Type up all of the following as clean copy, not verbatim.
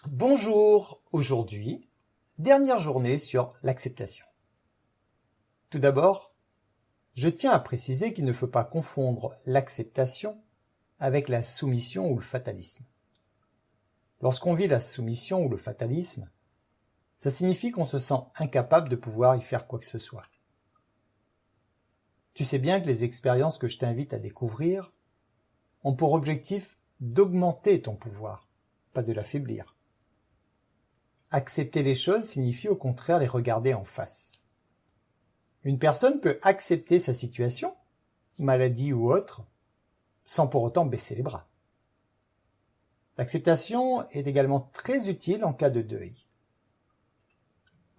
Bonjour, aujourd'hui, dernière journée sur l'acceptation. Tout d'abord, je tiens à préciser qu'il ne faut pas confondre l'acceptation avec la soumission ou le fatalisme. Lorsqu'on vit la soumission ou le fatalisme, ça signifie qu'on se sent incapable de pouvoir y faire quoi que ce soit. Tu sais bien que les expériences que je t'invite à découvrir ont pour objectif d'augmenter ton pouvoir, pas de l'affaiblir. Accepter les choses signifie au contraire les regarder en face. Une personne peut accepter sa situation, maladie ou autre, sans pour autant baisser les bras. L'acceptation est également très utile en cas de deuil.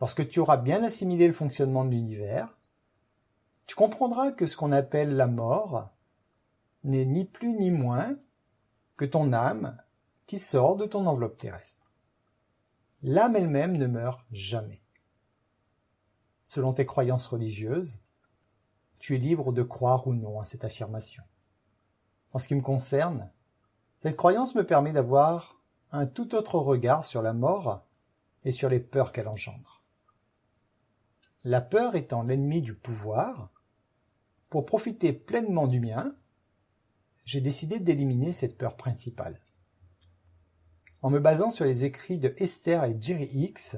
Lorsque tu auras bien assimilé le fonctionnement de l'univers, tu comprendras que ce qu'on appelle la mort n'est ni plus ni moins que ton âme qui sort de ton enveloppe terrestre. L'âme elle-même ne meurt jamais. Selon tes croyances religieuses, tu es libre de croire ou non à cette affirmation. En ce qui me concerne, cette croyance me permet d'avoir un tout autre regard sur la mort et sur les peurs qu'elle engendre. La peur étant l'ennemi du pouvoir, pour profiter pleinement du mien, j'ai décidé d'éliminer cette peur principale. En me basant sur les écrits de Esther et Jerry Hicks,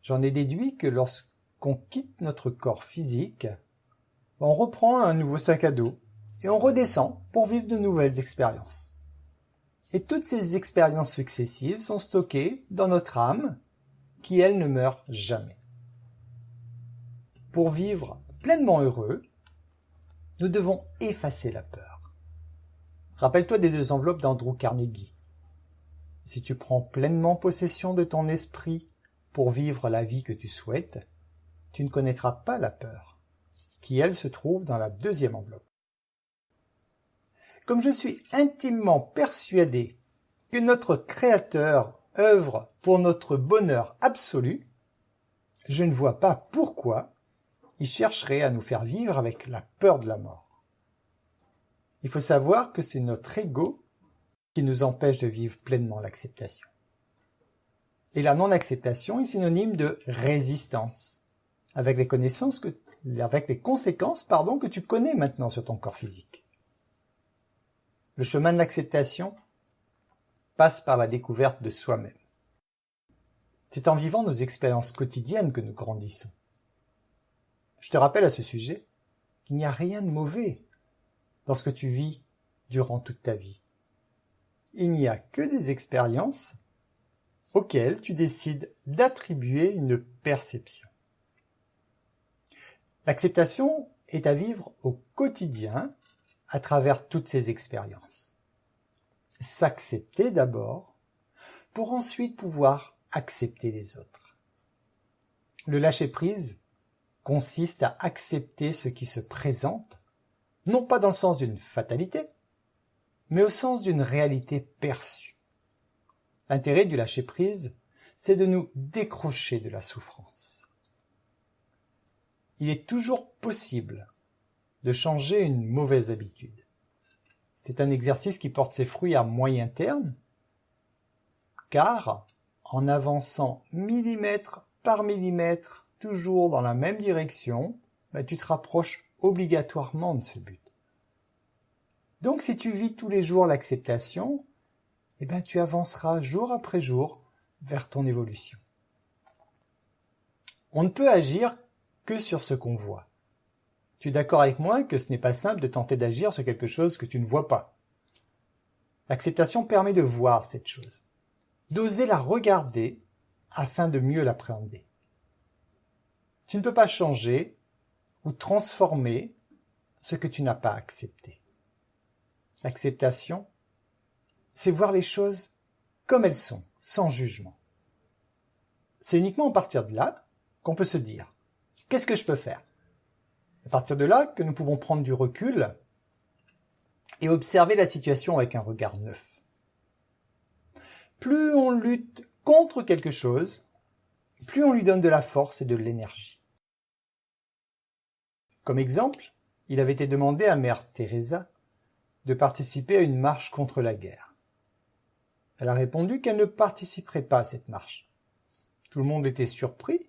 j'en ai déduit que lorsqu'on quitte notre corps physique, on reprend un nouveau sac à dos et on redescend pour vivre de nouvelles expériences. Et toutes ces expériences successives sont stockées dans notre âme, qui elle ne meurt jamais. Pour vivre pleinement heureux, nous devons effacer la peur. Rappelle-toi des 2 enveloppes d'Andrew Carnegie. Si tu prends pleinement possession de ton esprit pour vivre la vie que tu souhaites, tu ne connaîtras pas la peur, qui elle se trouve dans la 2e enveloppe. Comme je suis intimement persuadé que notre Créateur œuvre pour notre bonheur absolu, je ne vois pas pourquoi il chercherait à nous faire vivre avec la peur de la mort. Il faut savoir que c'est notre ego qui nous empêche de vivre pleinement l'acceptation. Et la non-acceptation est synonyme de résistance, avec les conséquences que tu connais maintenant sur ton corps physique. Le chemin de l'acceptation passe par la découverte de soi-même. C'est en vivant nos expériences quotidiennes que nous grandissons. Je te rappelle à ce sujet qu'il n'y a rien de mauvais dans ce que tu vis durant toute ta vie. Il n'y a que des expériences auxquelles tu décides d'attribuer une perception. L'acceptation est à vivre au quotidien à travers toutes ces expériences. S'accepter d'abord pour ensuite pouvoir accepter les autres. Le lâcher-prise consiste à accepter ce qui se présente, non pas dans le sens d'une fatalité, mais au sens d'une réalité perçue. L'intérêt du lâcher-prise, c'est de nous décrocher de la souffrance. Il est toujours possible de changer une mauvaise habitude. C'est un exercice qui porte ses fruits à moyen terme, car en avançant millimètre par millimètre, toujours dans la même direction, tu te rapproches obligatoirement de ce but. Donc si tu vis tous les jours l'acceptation, tu avanceras jour après jour vers ton évolution. On ne peut agir que sur ce qu'on voit. Tu es d'accord avec moi que ce n'est pas simple de tenter d'agir sur quelque chose que tu ne vois pas. L'acceptation permet de voir cette chose, d'oser la regarder afin de mieux l'appréhender. Tu ne peux pas changer ou transformer ce que tu n'as pas accepté. L'acceptation, c'est voir les choses comme elles sont, sans jugement. C'est uniquement à partir de là qu'on peut se dire « Qu'est-ce que je peux faire ?» À partir de là que nous pouvons prendre du recul et observer la situation avec un regard neuf. Plus on lutte contre quelque chose, plus on lui donne de la force et de l'énergie. Comme exemple, il avait été demandé à Mère Teresa de participer à une marche contre la guerre. Elle a répondu qu'elle ne participerait pas à cette marche. Tout le monde était surpris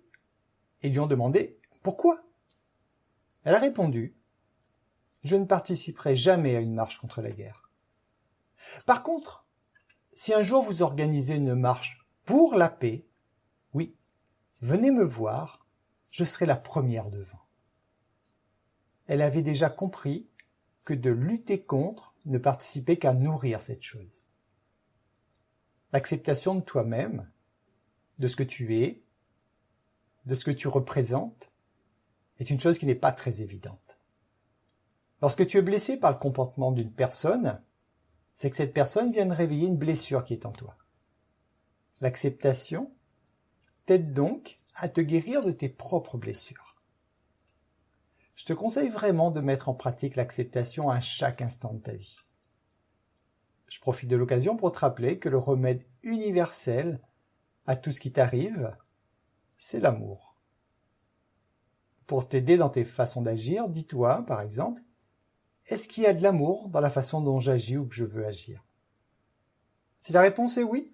et lui ont demandé « Pourquoi ?» Elle a répondu « Je ne participerai jamais à une marche contre la guerre. Par contre, si un jour vous organisez une marche pour la paix, oui, venez me voir, je serai la première devant. » Elle avait déjà compris que de lutter contre ne participait qu'à nourrir cette chose. L'acceptation de toi-même, de ce que tu es, de ce que tu représentes, est une chose qui n'est pas très évidente. Lorsque tu es blessé par le comportement d'une personne, c'est que cette personne vient de réveiller une blessure qui est en toi. L'acceptation t'aide donc à te guérir de tes propres blessures. Je te conseille vraiment de mettre en pratique l'acceptation à chaque instant de ta vie. Je profite de l'occasion pour te rappeler que le remède universel à tout ce qui t'arrive, c'est l'amour. Pour t'aider dans tes façons d'agir, dis-toi, par exemple, est-ce qu'il y a de l'amour dans la façon dont j'agis ou que je veux agir? Si la réponse est oui,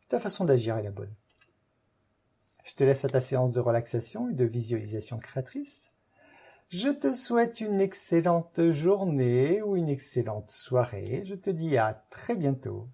ta façon d'agir est la bonne. Je te laisse à ta séance de relaxation et de visualisation créatrice. Je te souhaite une excellente journée ou une excellente soirée. Je te dis à très bientôt.